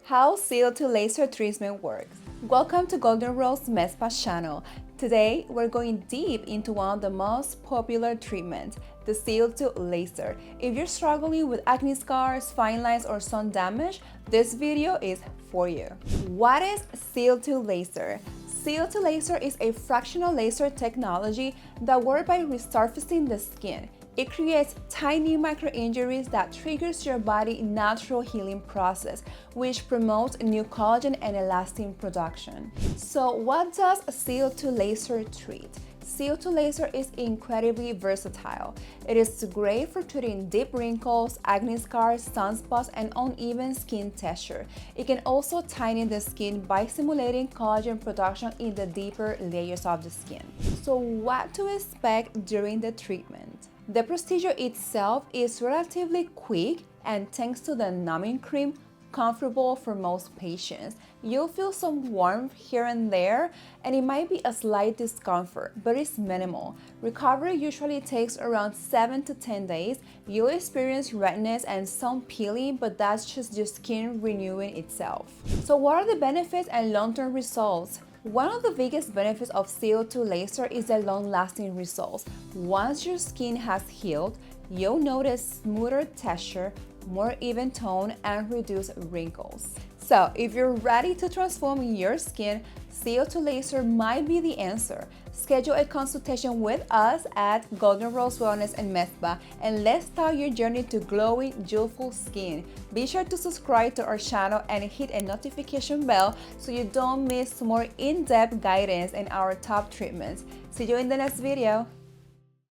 How CO₂ laser treatment works. Welcome to Golden Rose Med Spa channel. Today, we're going deep into one of the most popular treatments, the CO₂ laser. If you're struggling with acne scars, fine lines, or sun damage, this video is for you. What is CO₂ laser? CO₂ laser is a fractional laser technology that works by resurfacing the skin. It creates tiny micro-injuries that triggers your body's natural healing process, which promotes new collagen and elastin production. So what does CO₂ laser treat? CO₂ laser is incredibly versatile. It is great for treating deep wrinkles, acne scars, sunspots, and uneven skin texture. It can also tighten the skin by stimulating collagen production in the deeper layers of the skin. So what to expect during the treatment? The procedure itself is relatively quick, and thanks to the numbing cream, comfortable for most patients. You'll feel some warmth here and there, and it might be a slight discomfort, but it's minimal. Recovery usually takes around 7 to 10 days. You'll experience redness and some peeling, but that's just your skin renewing itself. So what are the benefits and long-term results? One of the biggest benefits of CO₂ laser is the long-lasting results. Once your skin has healed, you'll notice smoother texture, more even tone, and reduced wrinkles. So if you're ready to transform your skin, CO₂ laser might be the answer. Schedule a consultation with us at Golden Rose Wellness and Med Spa, and let's start your journey to glowing, youthful skin. Be sure to subscribe to our channel and hit a notification bell so you don't miss more in-depth guidance and our top treatments. See you in the next video.